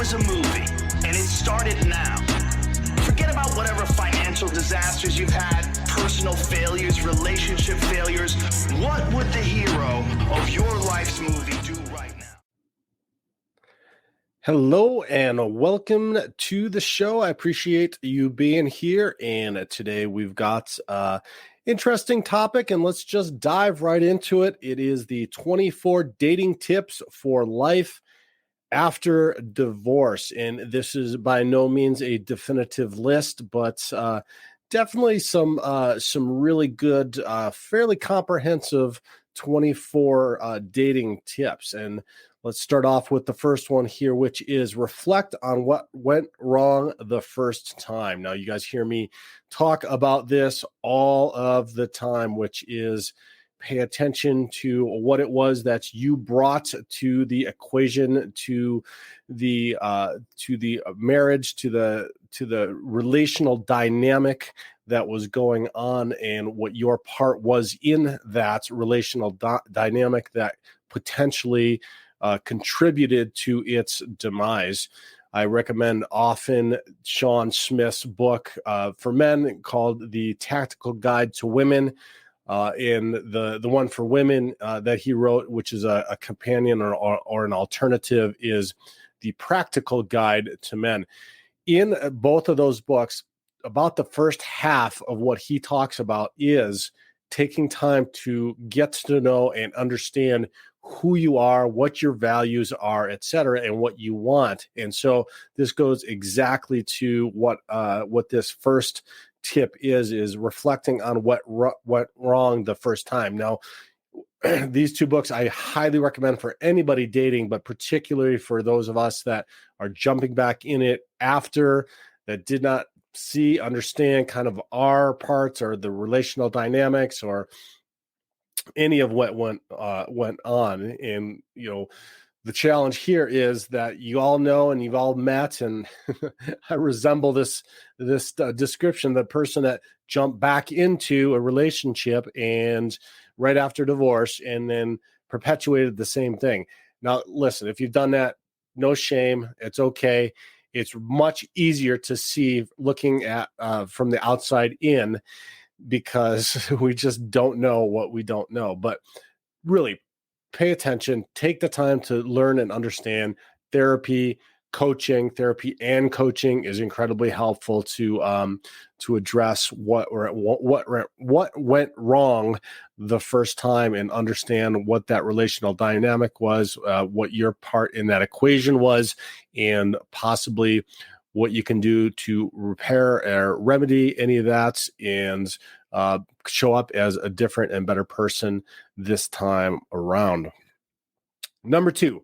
was a movie and it started now, forget about whatever financial disasters you've had, personal failures, relationship failures. What would the hero of your life's movie do right now? Hello and welcome to the show. I appreciate you being here. And today we've got an interesting topic, and let's just dive right into it. It is the 24 dating tips for life after divorce. And this is by no means a definitive list, but definitely some really good, fairly comprehensive 24 dating tips. And let's start off with the first one here, which is reflect on what went wrong the first time. Now, you guys hear me talk about this all of the time, which is pay attention to what it was that you brought to the equation, to the marriage, to the relational dynamic that was going on, and what your part was in that relational dynamic that potentially contributed to its demise. I recommend often Sean Smith's book for men called The Tactical Guide to Women. In the one for women that he wrote, which is a companion or an alternative, is The Practical Guide to Men. In both of those books, about the first half of what he talks about is taking time to get to know and understand who you are, what your values are, et cetera, and what you want. And so this goes exactly to what this first tip is reflecting on what went wrong the first time. Now, these two books I highly recommend for anybody dating, but particularly for those of us that are jumping back in it after, that did not understand kind of our parts or the relational dynamics or any of what went on. And the challenge here is that you all know and you've all met, and I resemble this description, the person that jumped back into a relationship and right after divorce and then perpetuated the same thing. Now, listen, if you've done that, no shame. It's okay. It's much easier to see looking at from the outside in, because we just don't know what we don't know. But really, pay attention, take the time to learn and understand. Therapy and coaching is incredibly helpful to address what went wrong the first time and understand what that relational dynamic was, what your part in that equation was, and possibly what you can do to repair or remedy any of that and show up as a different and better person this time around. Number 2,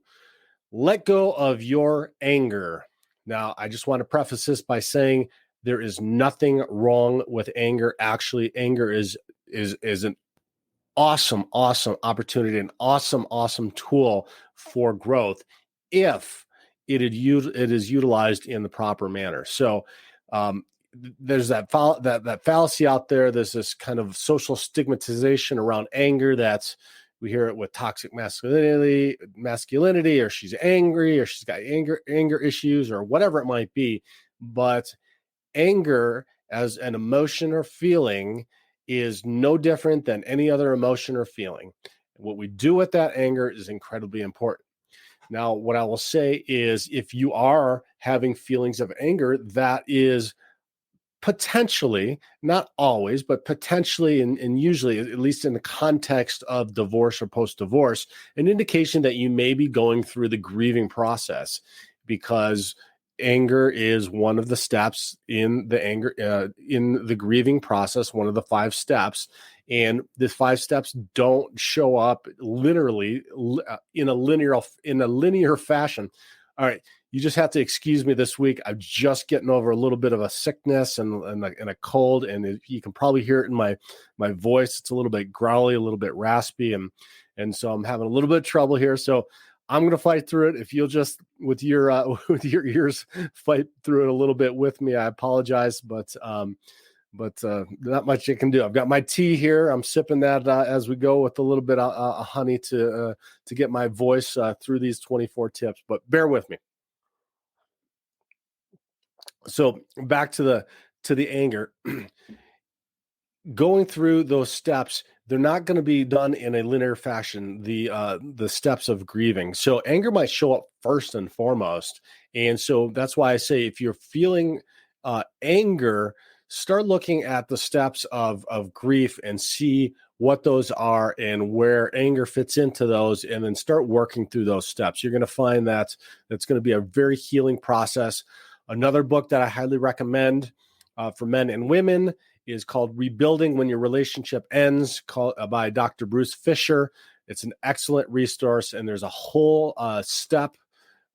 let go of your anger. Now, I just want to preface this by saying there is nothing wrong with anger. Actually, anger is an awesome opportunity, an awesome tool for growth if it is utilized in the proper manner. So there's that fallacy out there. There's this kind of social stigmatization around anger. We hear it with toxic masculinity, or she's angry, or she's got anger issues, or whatever it might be. But anger as an emotion or feeling is no different than any other emotion or feeling. What we do with that anger is incredibly important. Now, what I will say is, if you are having feelings of anger, that is potentially, not always, but potentially, and usually, at least in the context of divorce or post-divorce, an indication that you may be going through the grieving process, because anger is one of the steps in the grieving process, one of the 5 steps. And the 5 steps don't show up literally in a linear fashion. All right. You just have to excuse me this week. I'm just getting over a little bit of a sickness and a cold, and you can probably hear it in my voice. It's a little bit growly, a little bit raspy, and so I'm having a little bit of trouble here. So I'm going to fight through it. If you'll just with your ears fight through it a little bit with me, I apologize, but not much you can do. I've got my tea here. I'm sipping that as we go with a little bit of honey to get my voice through these 24 tips. But bear with me. So back to the anger. Going through those steps, they're not going to be done in a linear fashion, the steps of grieving. So anger might show up first and foremost. And so that's why I say, if you're feeling anger, start looking at the steps of grief and see what those are and where anger fits into those, and then start working through those steps. You're going to find that that's going to be a very healing process. Another book that I highly recommend for men and women is called Rebuilding When Your Relationship Ends, by Dr. Bruce Fisher. It's an excellent resource, and there's a whole step,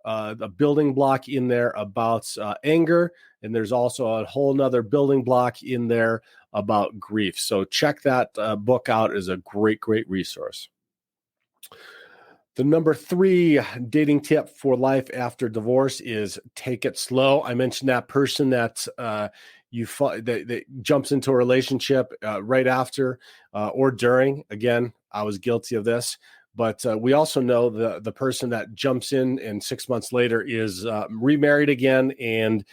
a building block in there about anger, and there's also a whole nother building block in there about grief. So check that book out. Is a great resource. The number 3 dating tip for life after divorce is take it slow. I mentioned that person that that jumps into a relationship right after or during. Again, I was guilty of this, but we also know the person that jumps in 6 months later is remarried again, and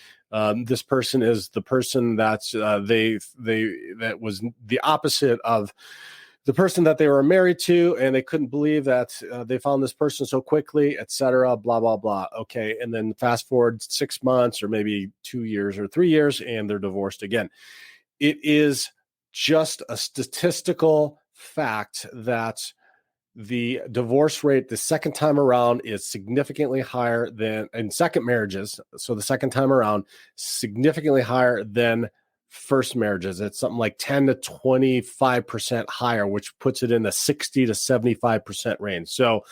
this person is the person that that was the opposite of the person that they were married to, and they couldn't believe that they found this person so quickly, etc., blah, blah, blah. Okay. And then fast forward 6 months or maybe 2 years or 3 years, and they're divorced again. It is just a statistical fact that the divorce rate the second time around is significantly higher than in second marriages. So the second time around, significantly higher than first marriages. It's something like 10 to 25% higher, which puts it in the 60 to 75% range. So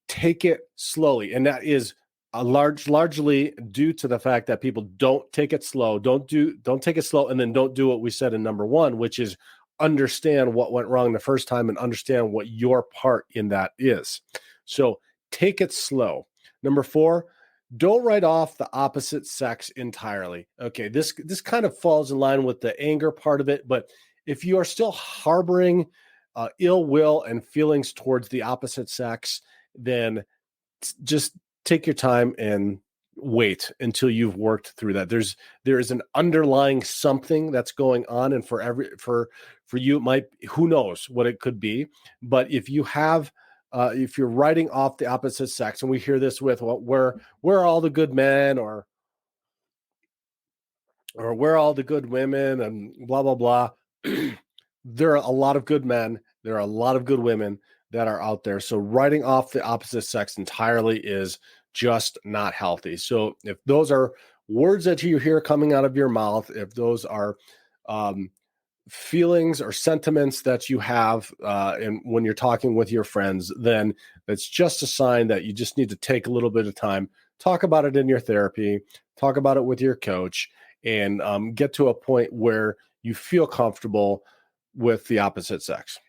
take it slowly. And that is largely due to the fact that people don't take it slow, don't take it slow, and then don't do what we said in number 1, which is understand what went wrong the first time and understand what your part in that is. So take it slow. Number 4, don't write off the opposite sex entirely. Okay, this kind of falls in line with the anger part of it, but if you are still harboring ill will and feelings towards the opposite sex, then just take your time and wait until you've worked through that. There is an underlying something that's going on, and for you, it might, who knows what it could be. But if you have if you're writing off the opposite sex, and we hear this with, well, where are all the good men, or where are all the good women, and blah, blah, blah. There are a lot of good men. There are a lot of good women that are out there. So writing off the opposite sex entirely is just not healthy. So if those are words that you hear coming out of your mouth, if those are feelings or sentiments that you have and when you're talking with your friends, then it's just a sign that you just need to take a little bit of time, talk about it in your therapy, talk about it with your coach, and get to a point where you feel comfortable with the opposite sex.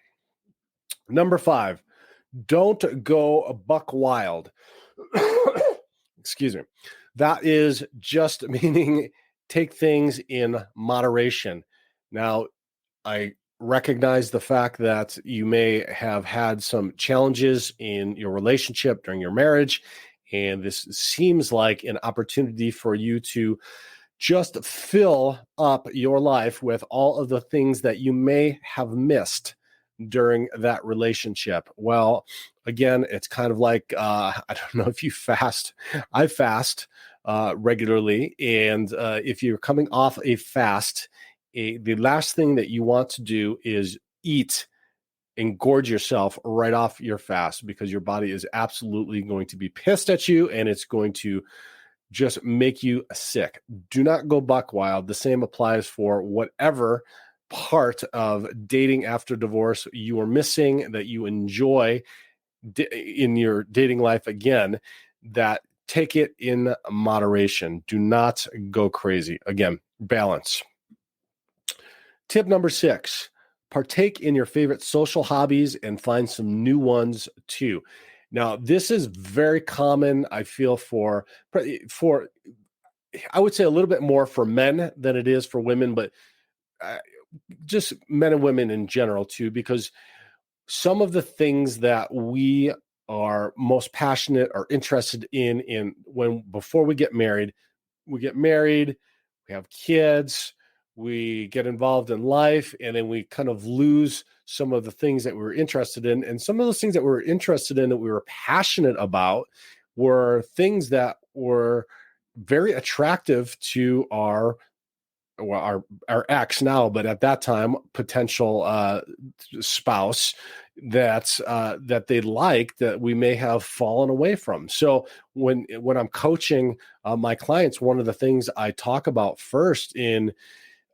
Number 5, don't go buck wild. Excuse me. That is just meaning take things in moderation. Now, I recognize the fact that you may have had some challenges in your relationship during your marriage, and this seems like an opportunity for you to just fill up your life with all of the things that you may have missed during that relationship. Well, again, it's kind of like, I don't know if you fast. I fast regularly. And if you're coming off a fast, the last thing that you want to do is eat and gorge yourself right off your fast, because your body is absolutely going to be pissed at you, and it's going to just make you sick. Do not go buck wild. The same applies for whatever part of dating after divorce you are missing that you enjoy in your dating life. Again, that take it in moderation. Do not go crazy. Again, balance. Tip number 6, partake in your favorite social hobbies and find some new ones too. Now, this is very common, I feel, for I would say a little bit more for men than it is for women, but just men and women in general too, because some of the things that we are most passionate or interested in when before we get married, we have kids, we get involved in life, and then we kind of lose some of the things that we were interested in. And some of those things that we were interested in, that we were passionate about, were things that were very attractive to our ex now, but at that time, potential spouse, that they like, that we may have fallen away from. So when I'm coaching my clients, one of the things I talk about first in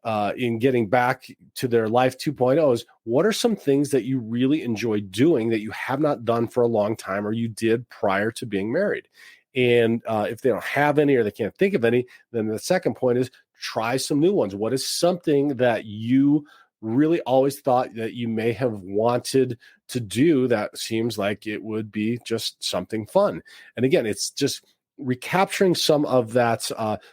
getting back to their life 2.0 is, what are some things that you really enjoy doing that you have not done for a long time, or you did prior to being married? And if they don't have any, or they can't think of any, then the second point is, try some new ones. What is something that you really always thought that you may have wanted to do that seems like it would be just something fun? And again, it's just recapturing some of that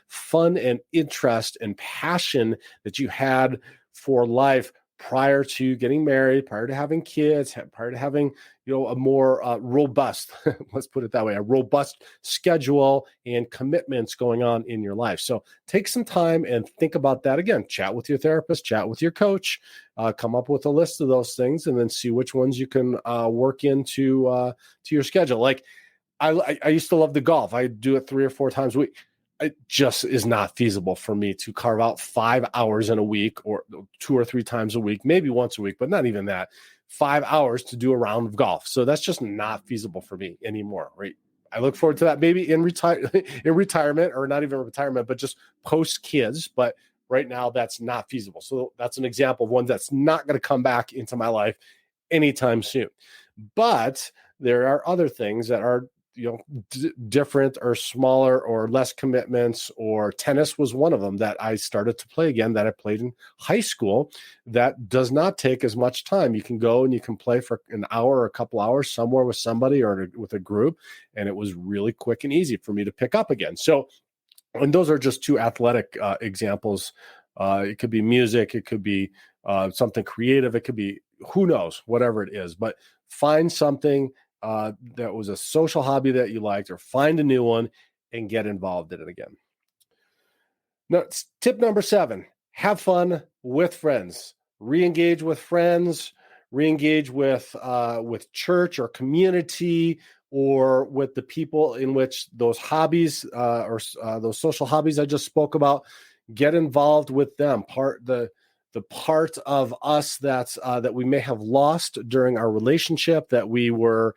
fun and interest and passion that you had for life prior to getting married, prior to having kids, prior to having, a more robust, let's put it that way, a robust schedule and commitments going on in your life. So take some time and think about that. Again, chat with your therapist, chat with your coach, come up with a list of those things, and then see which ones you can work into to your schedule. Like I used to love the golf. I do it 3 or 4 times a week. It just is not feasible for me to carve out 5 hours in a week, or 2 or 3 times a week, maybe once a week, but not even that, 5 hours to do a round of golf. So that's just not feasible for me anymore, right? I look forward to that maybe in retirement, or not even retirement, but just post kids. But right now that's not feasible. So that's an example of one that's not going to come back into my life anytime soon. But there are other things that are different or smaller or less commitments, or tennis was one of them that I started to play again, that I played in high school, that does not take as much time. You can go and you can play for an hour or a couple hours somewhere with somebody or with a group, and it was really quick and easy for me to pick up again. So, and those are just 2 athletic examples. It could be music, it could be something creative, it could be, who knows, whatever it is. But find something that was a social hobby that you liked, or find a new one and get involved in it again. Now, tip number 7, have fun with friends. Re-engage with friends, re-engage with church or community, or with the people in which those hobbies or those social hobbies I just spoke about. Get involved with them. The part of us that we may have lost during our relationship, that we were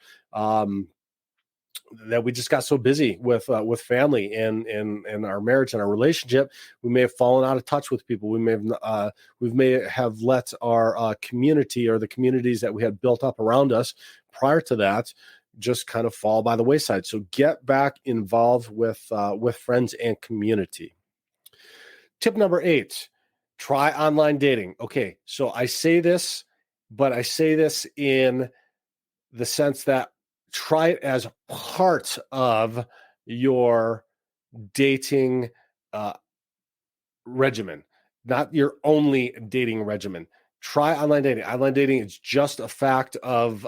that we just got so busy with family and our marriage and our relationship, we may have fallen out of touch with people. We may have let our community, or the communities that we had built up around us prior to that, just kind of fall by the wayside. So get back involved with friends and community. Tip number 8. Try online dating. Okay, so I say this, but I say this in the sense that try it as part of your dating regimen, not your only dating regimen. Try online dating. Online dating is just a fact of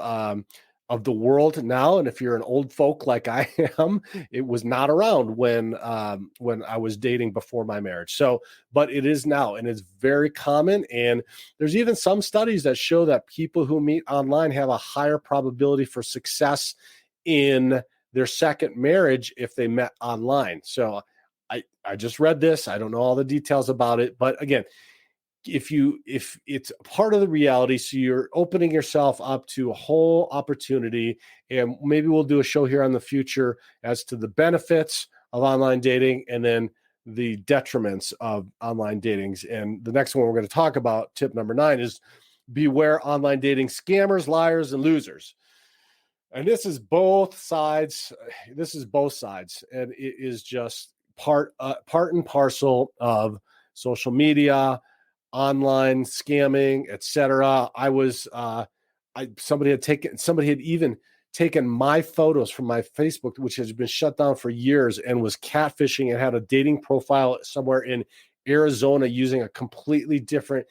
the world now. And if you're an old folk like I am, it was not around when I was dating before my marriage. So, but it is now, and it's very common. And there's even some studies that show that people who meet online have a higher probability for success in their second marriage if they met online. So I just read this. I don't know all the details about it, but again, if it's part of the reality, so you're opening yourself up to a whole opportunity, and maybe we'll do a show here on the future as to the benefits of online dating and then the detriments of online datings. And the next one we're going to talk about, tip number 9, is beware online dating scammers, liars, and losers. And this is both sides. This is both sides, and it is just part and parcel of social media, online scamming, etc. Somebody had even taken my photos from my Facebook, which has been shut down for years, and was catfishing and had a dating profile somewhere in Arizona using a completely different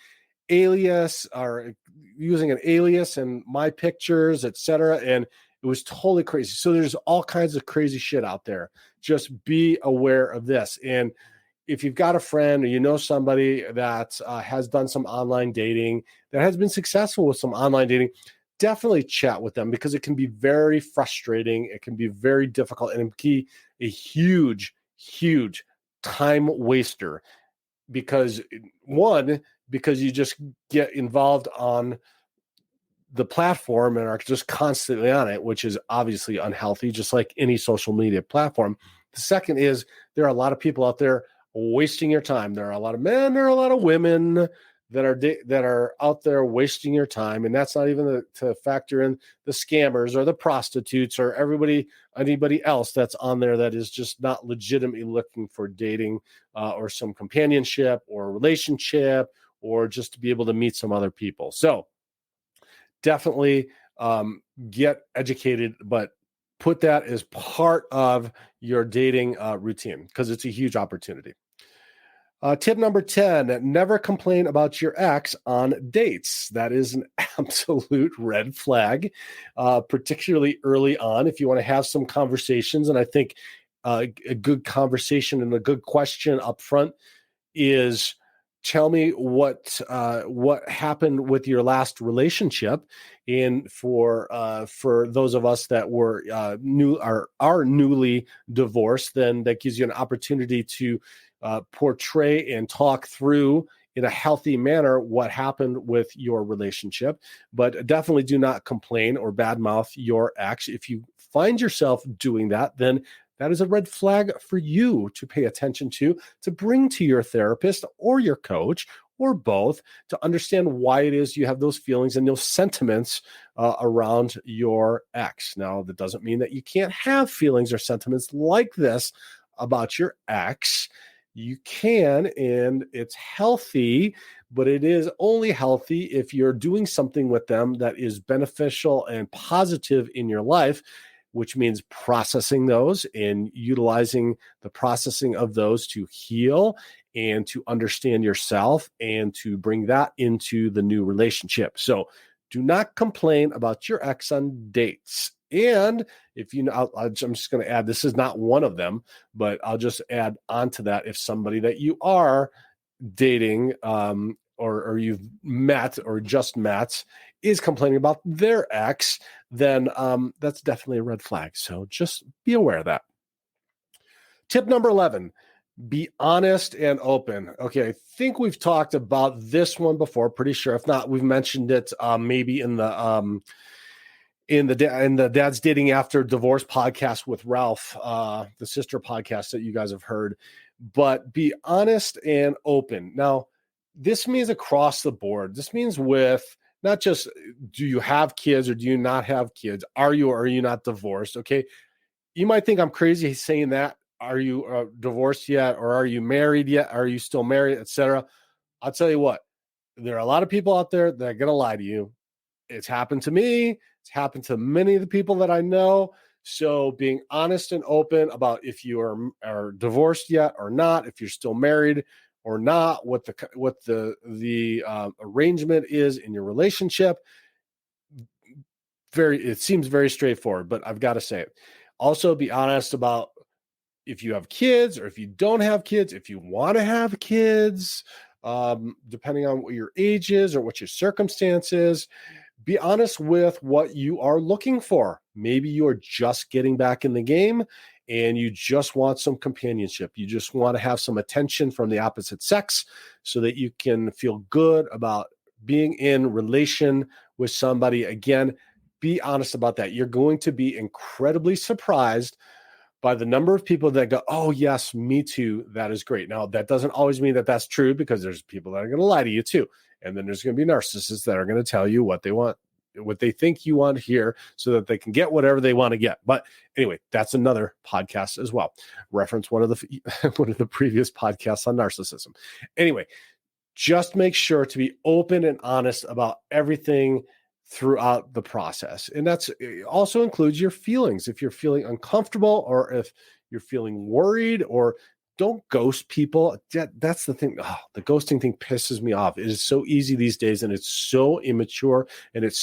alias, or using an alias and my pictures, etc. And it was totally crazy. So there's all kinds of crazy shit out there. Just be aware of this. And if you've got a friend or you know somebody that has done some online dating, that has been successful with some online dating, definitely chat with them, because it can be very frustrating. It can be very difficult, and it can be a huge, huge time waster, because you just get involved on the platform and are just constantly on it, which is obviously unhealthy, just like any social media platform. The second is, there are a lot of people out there wasting your time. There are a lot of men, there are a lot of women that are out there wasting your time, and that's not even to factor in the scammers or the prostitutes or anybody else that's on there that is just not legitimately looking for dating or some companionship or relationship, or just to be able to meet some other people. So definitely get educated, but put that as part of your dating routine, because it's a huge opportunity. Tip number 10, never complain about your ex on dates. That is an absolute red flag, particularly early on. If you want to have some conversations, and I think a good conversation and a good question up front is, tell me what happened with your last relationship. And for those of us that were are newly divorced, then that gives you an opportunity to portray and talk through in a healthy manner what happened with your relationship. But definitely do not complain or badmouth your ex. If you find yourself doing that, then that is a red flag for you to pay attention to bring to your therapist or your coach or both, to understand why it is you have those feelings and those sentiments around your ex. Now, that doesn't mean that you can't have feelings or sentiments like this about your ex. You can, and it's healthy, but it is only healthy if you're doing something with them that is beneficial and positive in your life, which means processing those and utilizing the processing of those to heal and to understand yourself and to bring that into the new relationship. So do not complain about your ex on dates. And if you know, I'm just going to add, this is not one of them, but I'll just add onto that. If somebody that you are dating or you've met or just met is complaining about their ex, then that's definitely a red flag. So just be aware of that. Tip number 11, be honest and open. Okay, I think we've talked about this one before, pretty sure. If not, we've mentioned it maybe in the Dad's Dating After Divorce podcast with Ralph, the sister podcast that you guys have heard. But be honest and open. Now, this means across the board. This means with not just, do you have kids or do you not have kids? Are you or are you not divorced? Okay. You might think I'm crazy saying that. Are you divorced yet? Or are you married yet? Are you still married, etc.? I'll tell you what, there are a lot of people out there that are going to lie to you. It's happened to me. It's happened to many of the people that I know. So being honest and open about if you are divorced yet or not, if you're still married or not, what the arrangement is in your relationship. It seems very straightforward, but I've got to say it. Also, be honest about if you have kids or if you don't have kids, if you want to have kids, depending on what your age is or what your circumstances. Be honest with what you are looking for. Maybe you are just getting back in the game and you just want some companionship. You just want to have some attention from the opposite sex so that you can feel good about being in relation with somebody. Again, be honest about that. You're going to be incredibly surprised by the number of people that go, oh, yes, me too. That is great. Now, that doesn't always mean that that's true, because there's people that are going to lie to you too. And then there's going to be narcissists that are going to tell you what they want, what they think you want to hear so that they can get whatever they want to get. But anyway, that's another podcast as well. Reference one of the previous podcasts on narcissism. Anyway, just make sure to be open and honest about everything throughout the process. And that's also includes your feelings. If you're feeling uncomfortable or if you're feeling worried, or don't ghost people. That's the thing. Oh, the ghosting thing pisses me off. It is so easy these days, and it's so immature, and it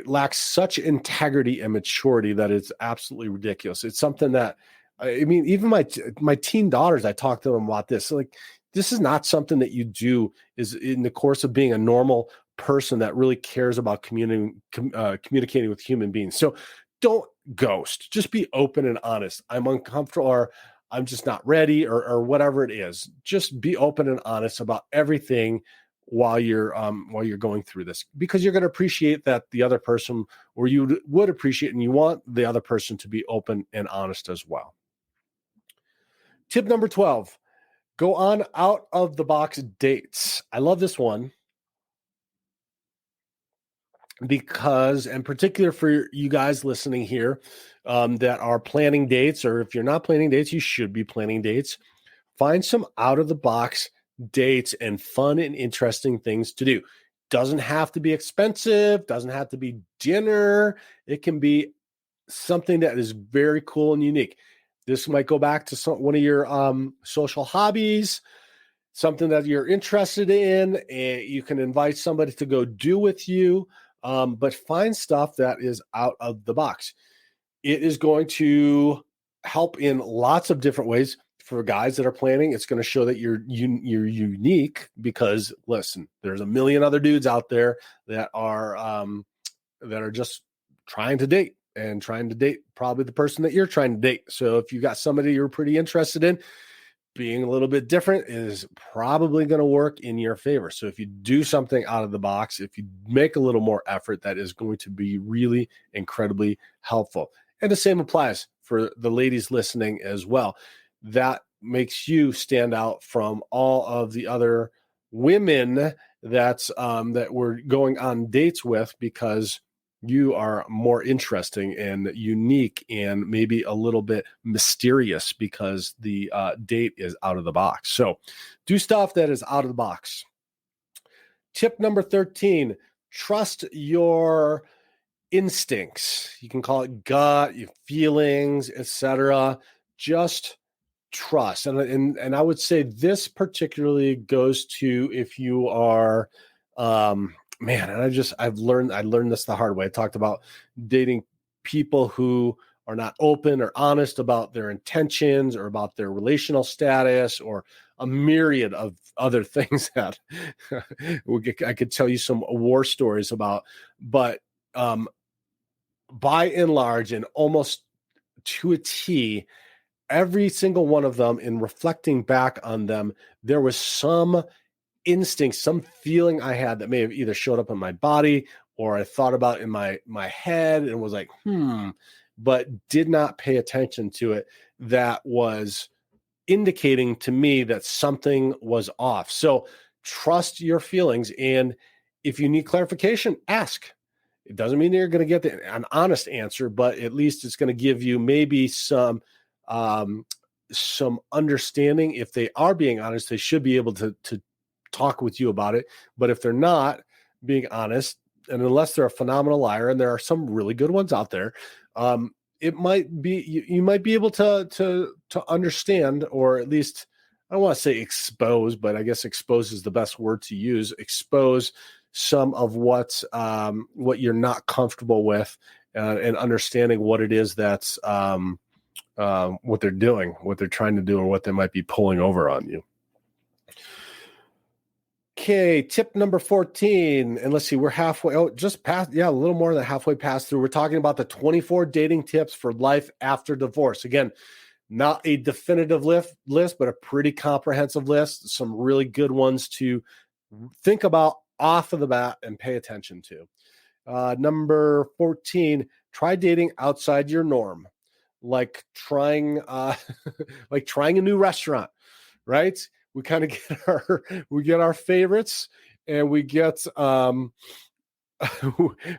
lacks such integrity and maturity that it's absolutely ridiculous. It's something that I mean, even my teen daughters, I talk to them about this. So, like, this is not something that you do is in the course of being a normal person that really cares about communicating with human beings. So don't ghost. Just be open and honest. I'm uncomfortable, or I'm just not ready, or whatever it is. Just be open and honest about everything while you're going through this, because you're going to appreciate that the other person, or you would appreciate, and you want the other person to be open and honest as well. Tip number 12, go on out of the box dates. I love this one because, in particular for you guys listening here that are planning dates, or if you're not planning dates, you should be planning dates. Find some out of the box dates and fun and interesting things to do. Doesn't have to be expensive, doesn't have to be dinner. It can be something that is very cool and unique. This might go back to one of your social hobbies, something that you're interested in, and you can invite somebody to go do with you, but find stuff that is out of the box. It is going to help in lots of different ways. For guys that are planning, it's going to show that you're unique, because listen, there's a million other dudes out there that are just trying to date probably the person that you're trying to date. So if you got somebody you're pretty interested in, being a little bit different is probably going to work in your favor. So if you do something out of the box, if you make a little more effort, that is going to be really incredibly helpful. And the same applies for the ladies listening as well. That makes you stand out from all of the other women that we're going on dates with, because you are more interesting and unique and maybe a little bit mysterious, because the date is out of the box. So do stuff that is out of the box. Tip number 13, trust your instincts. You can call it gut, your feelings, etc. Just trust. And I would say this particularly goes to if you are I learned this the hard way. I talked about dating people who are not open or honest about their intentions or about their relational status, or a myriad of other things that I could tell you some war stories about. But by and large, and almost to a T, every single one of them, in reflecting back on them, there was some instinct, some feeling I had that may have either showed up in my body, or I thought about in my head and was like, but did not pay attention to it, that was indicating to me that something was off. So trust your feelings. And if you need clarification, ask. It doesn't mean that you're going to get an honest answer, but at least it's going to give you maybe some understanding. If they are being honest, they should be able to talk with you about it. But if they're not being honest, and unless they're a phenomenal liar, and there are some really good ones out there, it might be you might be able to understand, or at least, I don't want to say expose, but I guess expose is the best word to use. Expose some of what you're not comfortable with, and understanding what it is that's what they're doing, what they're trying to do, or what they might be pulling over on you. Okay, tip number 14, and let's see, we're halfway, just past, a little more than halfway past through. We're talking about the 24 dating tips for life after divorce. Again, not a definitive list, but a pretty comprehensive list. Some really good ones to think about off of the bat and pay attention to. Number 14, try dating outside your norm, like trying a new restaurant, right? We kind of get our favorites, and we get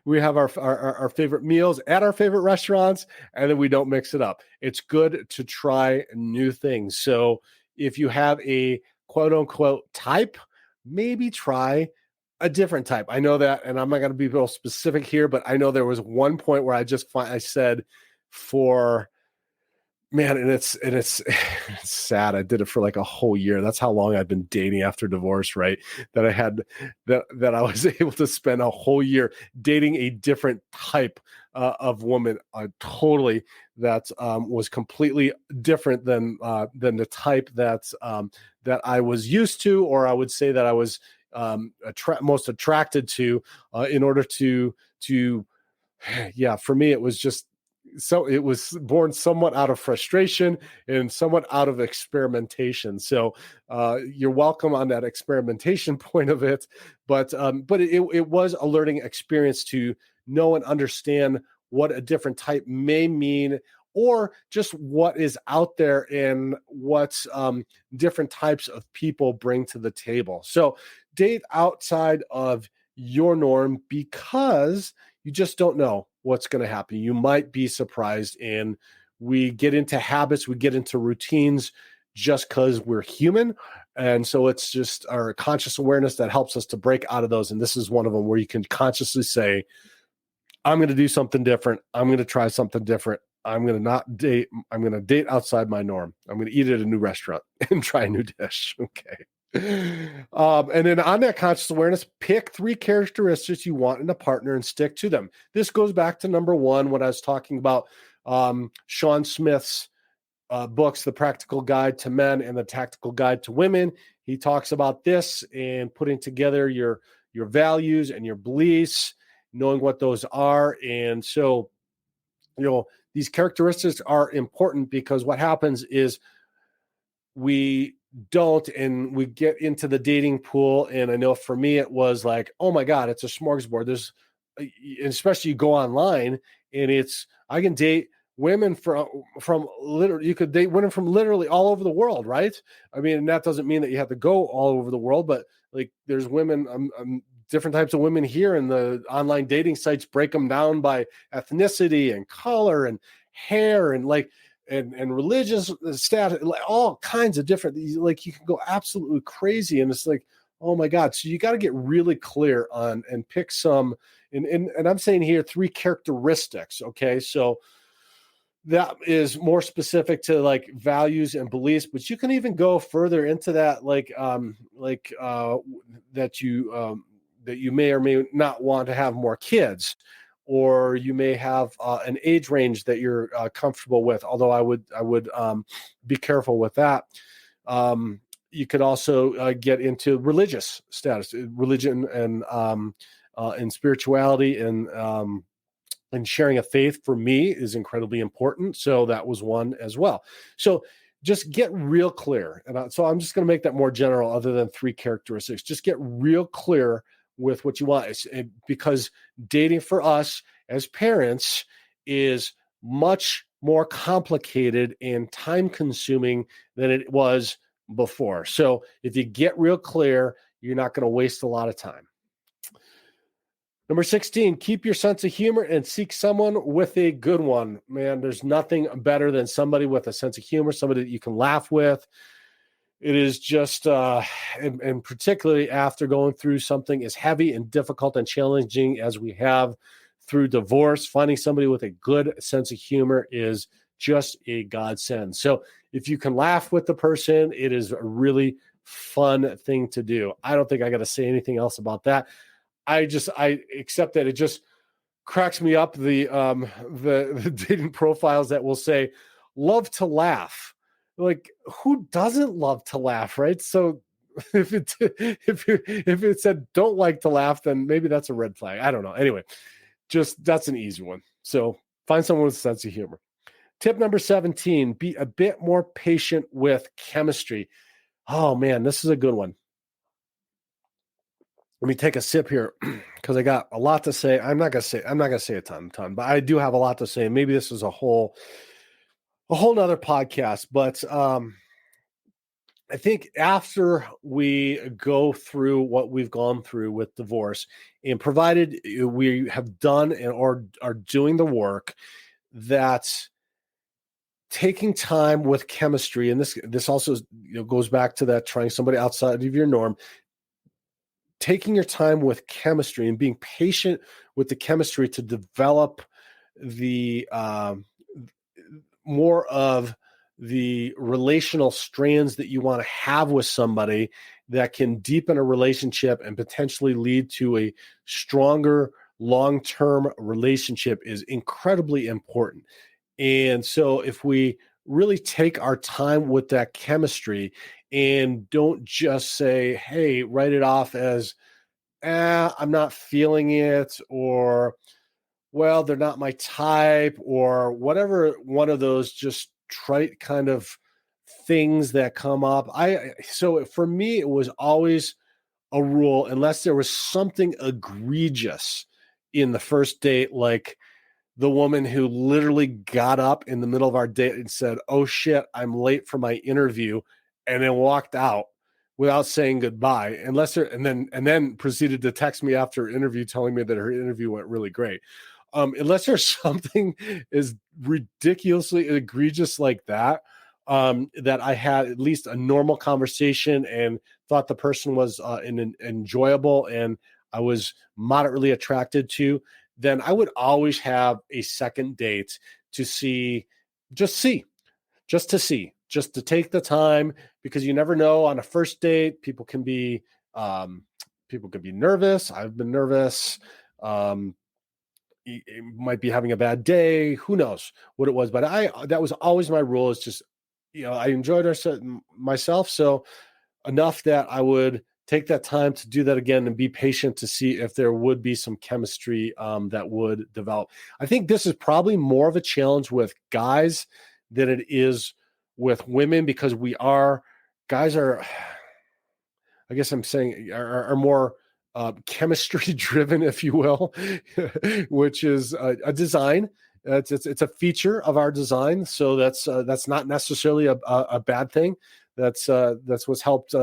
we have our favorite meals at our favorite restaurants, and then we don't mix it up. It's good to try new things. So if you have a quote unquote type, maybe try a different type. I know that, and I'm not going to be real specific here, but I know there was one point where I said, and it's sad. I did it for like a whole year. That's how long I've been dating after divorce, right? That I was able to spend a whole year dating a different type of woman, totally, that was completely different than the type that I was used to, or I would say that I was most attracted to, in order to yeah, for me it was just, so it was born somewhat out of frustration and somewhat out of experimentation. So you're welcome on that experimentation point of it, but it was a learning experience to know and understand what a different type may mean, or just what is out there and what different types of people bring to the table. So date outside of your norm, because you just don't know what's going to happen. You might be surprised, and we get into habits, we get into routines just because we're human. And so it's just our conscious awareness that helps us to break out of those. And this is one of them, where you can consciously say, I'm going to do something different. I'm going to try something different. I'm going to not date. I'm going to date outside my norm. I'm going to eat at a new restaurant and try a new dish. Okay. And then on that conscious awareness, pick 3 characteristics you want in a partner and stick to them. This goes back to number 1, when I was talking about Sean Smith's books, The Practical Guide to Men and The Tactical Guide to Women. He talks about this and putting together your values and your beliefs, knowing what those are. And so, these characteristics are important, because what happens is we don't, and we get into the dating pool. And I know for me, it was like, oh my God, it's a smorgasbord. There's, especially you go online, and I can date women from literally, you could date women from literally all over the world, right? I mean, and that doesn't mean that you have to go all over the world, but like there's women, different types of women here, and the online dating sites break them down by ethnicity and color and hair and and religious status, like all kinds of different, like you can go absolutely crazy. And it's like, oh my God. So you got to get really clear on and pick some, and I'm saying here 3 characteristics. Okay. So that is more specific to like values and beliefs, but you can even go further into that, that you may or may not want to have more kids, or you may have an age range that you're comfortable with. Although I would be careful with that. You could also get into religious status, religion, and spirituality, and sharing a faith for me is incredibly important. So that was one as well. So just get real clear. And so I'm just going to make that more general, other than 3 characteristics. Just get real clear with what you want, because dating for us as parents is much more complicated and time consuming than it was before. So if you get real clear, you're not going to waste a lot of time. Number 16, keep your sense of humor and seek someone with a good one. Man, there's nothing better than somebody with a sense of humor, somebody that you can laugh with. It is just, and particularly after going through something as heavy and difficult and challenging as we have through divorce, finding somebody with a good sense of humor is just a godsend. So if you can laugh with the person, it is a really fun thing to do. I don't think I got to say anything else about that. I accept that it just cracks me up, the dating profiles that will say, love to laugh. Like, who doesn't love to laugh, right? So if it said don't like to laugh, then maybe that's a red flag. I don't know. Anyway, just that's an easy one. So find someone with a sense of humor. Tip number 17, be a bit more patient with chemistry. Oh man, this is a good one. Let me take a sip here, because I got a lot to say. I'm not gonna say a ton, but I do have a lot to say. Maybe this is a whole nother podcast, but I think after we go through what we've gone through with divorce, and provided we have done or are doing the work, that taking time with chemistry, and this also goes back to that trying somebody outside of your norm, taking your time with chemistry and being patient with the chemistry to develop the more of the relational strands that you want to have with somebody that can deepen a relationship and potentially lead to a stronger, long-term relationship is incredibly important. And so if we really take our time with that chemistry and don't just say, hey, write it off as, I'm not feeling it, or, well, they're not my type, or whatever one of those just trite kind of things that come up. So for me, it was always a rule, unless there was something egregious in the first date, like the woman who literally got up in the middle of our date and said, "Oh shit, I'm late for my interview," and then walked out without saying goodbye, and then proceeded to text me after her interview telling me that her interview went really great. Unless there's something is ridiculously egregious like that, that I had at least a normal conversation and thought the person was enjoyable and I was moderately attracted to, then I would always have a second date to just to take the time, because you never know on a first date. People can be nervous. I've been nervous. You might be having a bad day. Who knows what it was? But that was always my rule, is just, I enjoyed myself so enough that I would take that time to do that again and be patient to see if there would be some chemistry that would develop. I think this is probably more of a challenge with guys than it is with women, because guys are, I guess I'm saying, are more chemistry driven, if you will, which is a design. It's a feature of our design. So that's not necessarily a bad thing. That's what's helped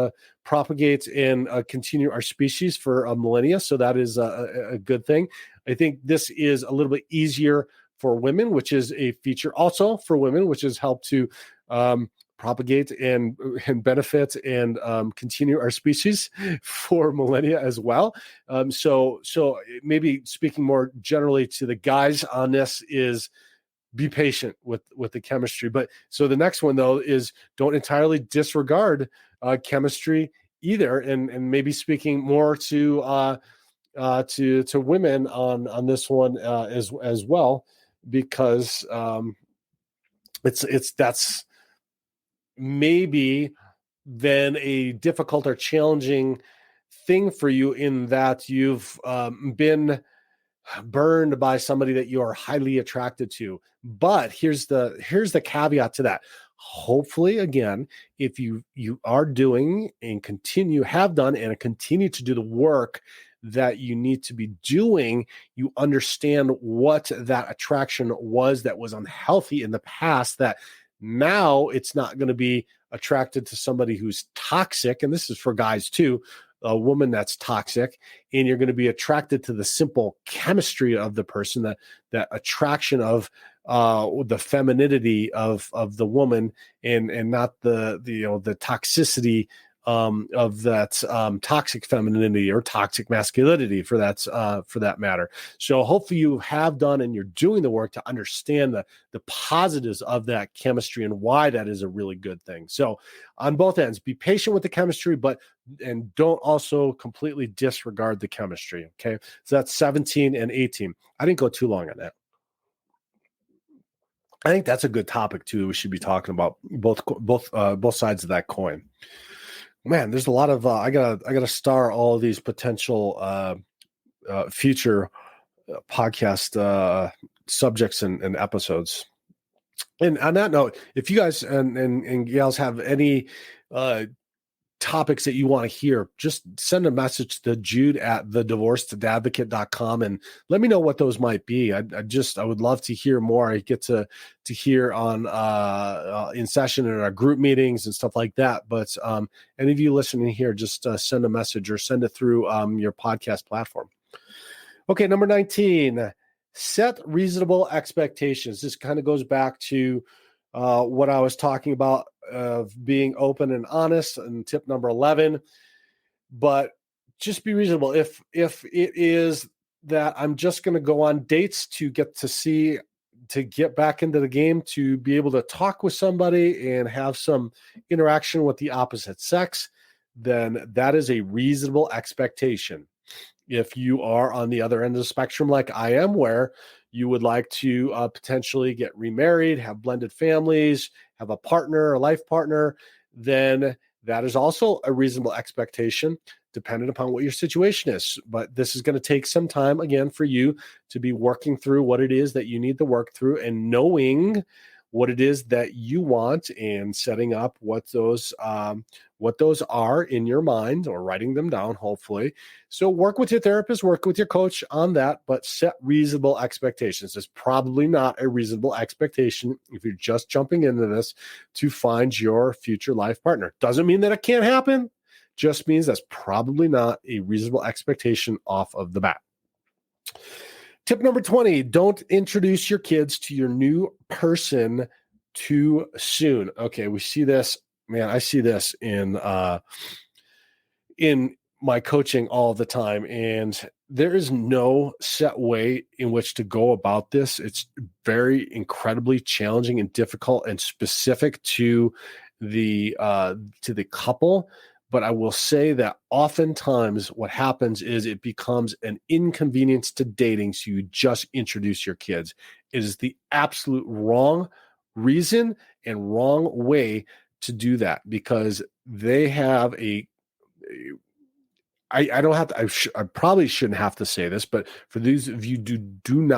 propagate and continue our species for millennia. So that is a good thing. I think this is a little bit easier for women, which is a feature also for women, which has helped to propagate and benefit and continue our species for millennia as well. So maybe speaking more generally to the guys on this is, be patient with the chemistry. But so the next one though is, don't entirely disregard chemistry either, and maybe speaking more to women on this one as well, because that's maybe then a difficult or challenging thing for you, in that you've been burned by somebody that you are highly attracted to. But here's the caveat to that. Hopefully, again, if you are doing and have done and continue to do the work that you need to be doing, you understand what that attraction was that was unhealthy in the past, that now it's not going to be attracted to somebody who's toxic. And this is for guys too, a woman that's toxic, and you're going to be attracted to the simple chemistry of the person, that attraction of the femininity of the woman, and not the toxicity of that toxic femininity or toxic masculinity for that matter. So hopefully you have done and you're doing the work to understand the positives of that chemistry and why that is a really good thing. So on both ends, be patient with the chemistry, and don't also completely disregard the chemistry. Okay. So that's 17 and 18. I didn't go too long on that. I think that's a good topic too. We should be talking about both sides of that coin. Man, there's a lot of I gotta star all of these potential future podcast subjects and episodes. And on that note, if you guys and gals have any topics that you want to hear, just send a message to Jude at thedivorcedadvocate.com and let me know what those might be. I would love to hear more. I get to hear on in session in our group meetings and stuff like that. But any of you listening here, just send a message or send it through your podcast platform. Okay, number 19, set reasonable expectations. This kind of goes back to what I was talking about, of being open and honest, and tip number 11. But just be reasonable. If it is that I'm just going to go on dates to get back into the game, to be able to talk with somebody and have some interaction with the opposite sex, then that is a reasonable expectation. If you are on the other end of the spectrum, like I am, where you would like to potentially get remarried, have blended families, have a partner, a life partner, then that is also a reasonable expectation, dependent upon what your situation is. But this is going to take some time, again, for you to be working through what it is that you need to work through and knowing what it is that you want and setting up what those are in your mind, or writing them down, hopefully. So work with your therapist, work with your coach on that, but set reasonable expectations. It's probably not a reasonable expectation if you're just jumping into this to find your future life partner. Doesn't mean that it can't happen, just means that's probably not a reasonable expectation off of the bat. Tip number 20, don't introduce your kids to your new person too soon. Okay, we see this, man, I see this in my coaching all the time, and there is no set way in which to go about this. It's very incredibly challenging and difficult and specific to the couple. But I will say that oftentimes what happens is it becomes an inconvenience to dating. So you just introduce your kids. It is the absolute wrong reason and wrong way to do that, because they have I don't have to, I probably shouldn't have to say this, but for those of you who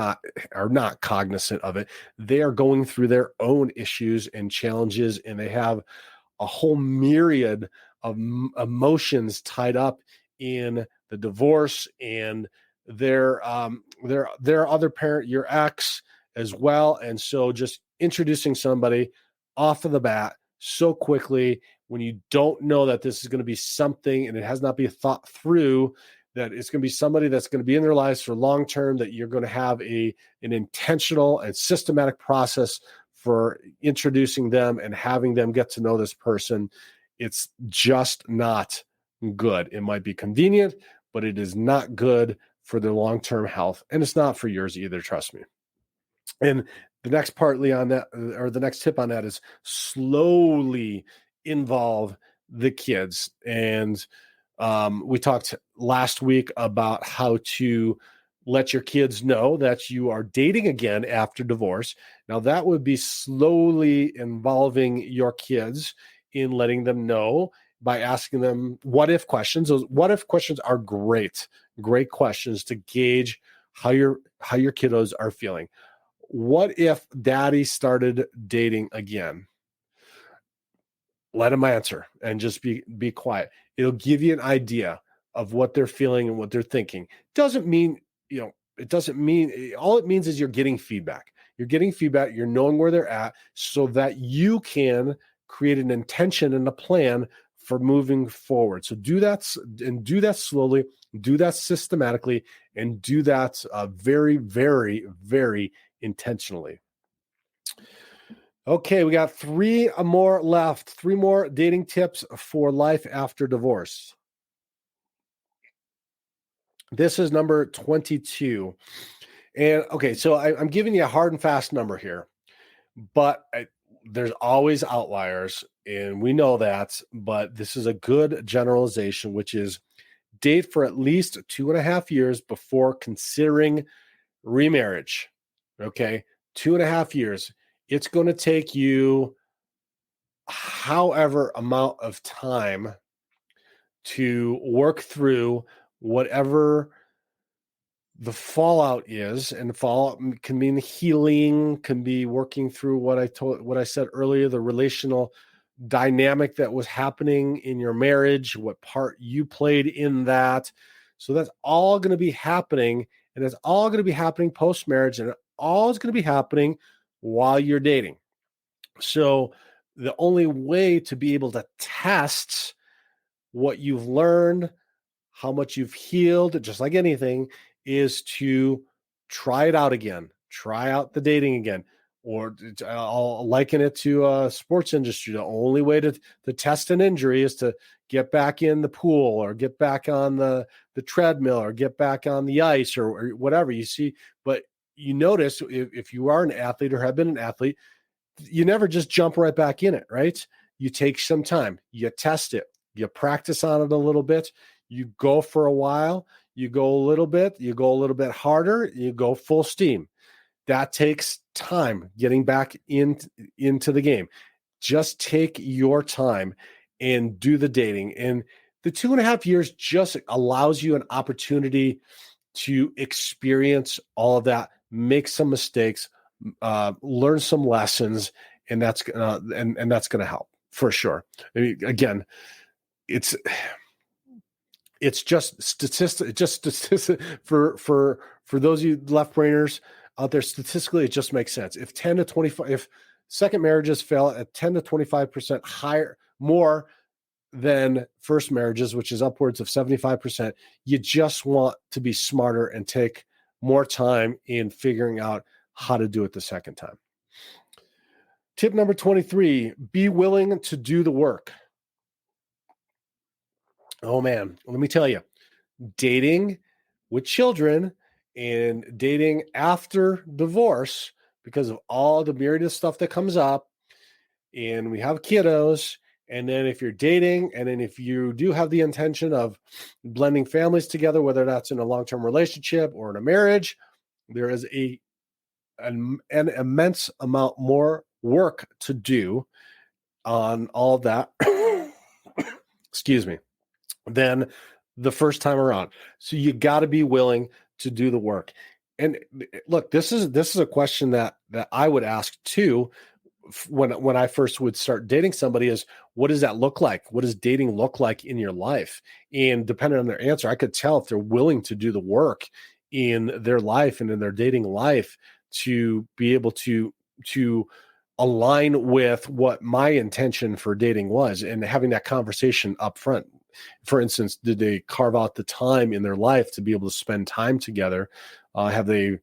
are not cognizant of it, they are going through their own issues and challenges, and they have a whole myriad of emotions tied up in the divorce and their other parent, your ex, as well. And so just introducing somebody off of the bat so quickly, when you don't know that this is going to be something and it has not been thought through, that it's going to be somebody that's going to be in their lives for long term, that you're going to have an intentional and systematic process for introducing them and having them get to know this person. It's just not good. It might be convenient, but it is not good for their long-term health. And it's not for yours either, trust me. And the next partly on that, or the next tip on that, is slowly involve the kids. And we talked last week about how to let your kids know that you are dating again after divorce. Now, that would be slowly involving your kids in letting them know by asking them what if questions. Those what if questions are great questions to gauge how your kiddos are feeling. What if daddy started dating again? Let them answer and just be quiet. It'll give you an idea of what they're feeling and what they're thinking. Doesn't mean, all it means is you're getting feedback. You're getting feedback. You're knowing where they're at so that you can create an intention and a plan for moving forward. So do that slowly, do that systematically, and do that very, very, very intentionally. Okay, we got 3 more left. 3 more dating tips for life after divorce. This is number 22. And okay, so I'm giving you a hard and fast number here, but there's always outliers, and we know that, but this is a good generalization, which is date for at least 2.5 years before considering remarriage. Okay, 2.5 years. It's going to take you however amount of time to work through whatever the fallout is, and the fallout can mean healing, can be working through what I said earlier, the relational dynamic that was happening in your marriage, what part you played in that. So that's all going to be happening, and it's all going to be happening post-marriage, and it all is going to be happening while you're dating. So the only way to be able to test what you've learned, how much you've healed, just like anything, is to try it out again, try out the dating again, or I'll liken it to a sports industry. The only way to test an injury is to get back in the pool, or get back on the treadmill, or get back on the ice, or whatever you see. But you notice if you are an athlete or have been an athlete, you never just jump right back in it, right? You take some time, you test it, you practice on it a little bit, you go for a while, you go a little bit harder, you go full steam. That takes time getting back into the game. Just take your time and do the dating. And the 2.5 years just allows you an opportunity to experience all of that, make some mistakes, learn some lessons, and that's and that's going to help for sure. I mean, again, it's just statistic. For those of you left brainers out there, statistically, it just makes sense. If 10 to 25, if second marriages fail at 10 to 25% higher, more than first marriages, which is upwards of 75%, you just want to be smarter and take more time in figuring out how to do it the second time. Tip number 23, be willing to do the work. Oh man, let me tell you, dating with children and dating after divorce, because of all the myriad of stuff that comes up, and we have kiddos, and then if you're dating, and then if you do have the intention of blending families together, whether that's in a long-term relationship or in a marriage, there is an immense amount more work to do on all of that. Excuse me. Than the first time around. So you got to be willing to do the work. And look, this is a question that I would ask too when I first would start dating somebody, is what does that look like? What does dating look like in your life? And depending on their answer, I could tell if they're willing to do the work in their life and in their dating life to be able to align with what my intention for dating was, and having that conversation up front. For instance, did they carve out the time in their life to be able to spend time together? Have they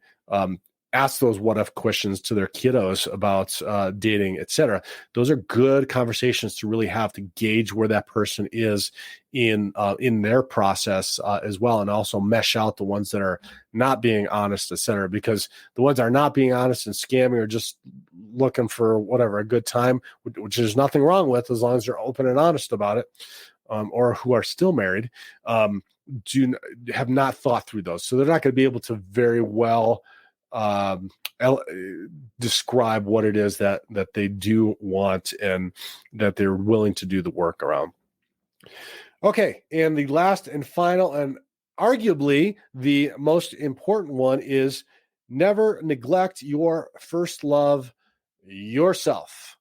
asked those what if questions to their kiddos about dating, etc.? Those are good conversations to really have to gauge where that person is in their process as well, and also mesh out the ones that are not being honest, etc. Because the ones that are not being honest and scamming are just looking for whatever, a good time, which there's nothing wrong with as long as they're open and honest about it. Or who are still married, have not thought through those. So they're not going to be able to very well describe what it is that they do want and that they're willing to do the work around. Okay, and the last and final, and arguably the most important one, is never neglect your first love, yourself.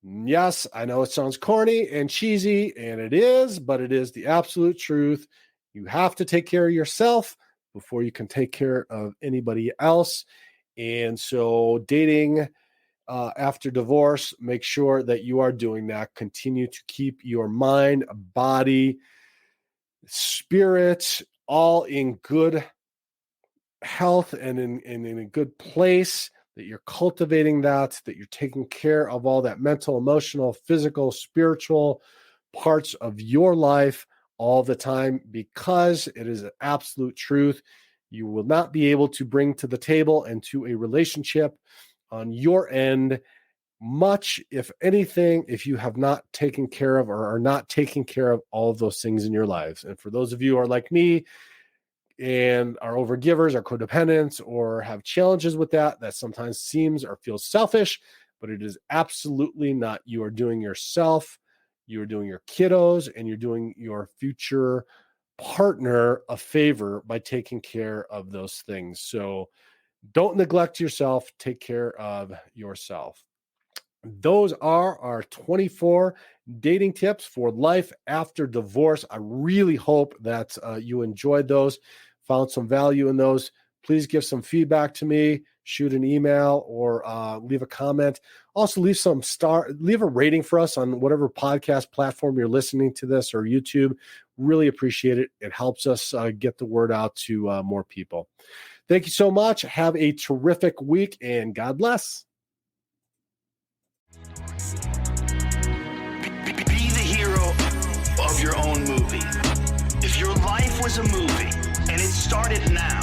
Yes, I know it sounds corny and cheesy, and it is, but it is the absolute truth. You have to take care of yourself before you can take care of anybody else. And so dating after divorce, make sure that you are doing that. Continue to keep your mind, body, spirit, all in good health and in a good place, that you're cultivating that you're taking care of all that mental, emotional, physical, spiritual parts of your life all the time, because it is an absolute truth. You will not be able to bring to the table and to a relationship on your end much, if anything, if you have not taken care of or are not taking care of all of those things in your lives. And for those of you who are like me and are overgivers or codependents or have challenges with that sometimes seems or feels selfish, but it is absolutely not. You are doing yourself, you are doing your kiddos, and you're doing your future partner a favor by taking care of those things. So don't neglect yourself. Take care of yourself. Those are our 24 dating tips for life after divorce. I really hope that you enjoyed those, found some value in those. Please give some feedback to me, shoot an email, or leave a comment. Also, leave a rating for us on whatever podcast platform you're listening to this, or YouTube. Really appreciate it. It helps us get the word out to more people. Thank you so much. Have a terrific week, and God bless. Be the hero of your own movie. If your life was a movie and it started now,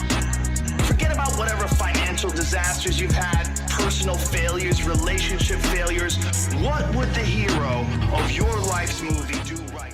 forget about whatever financial disasters you've had, personal failures, relationship failures. What would the hero of your life's movie do right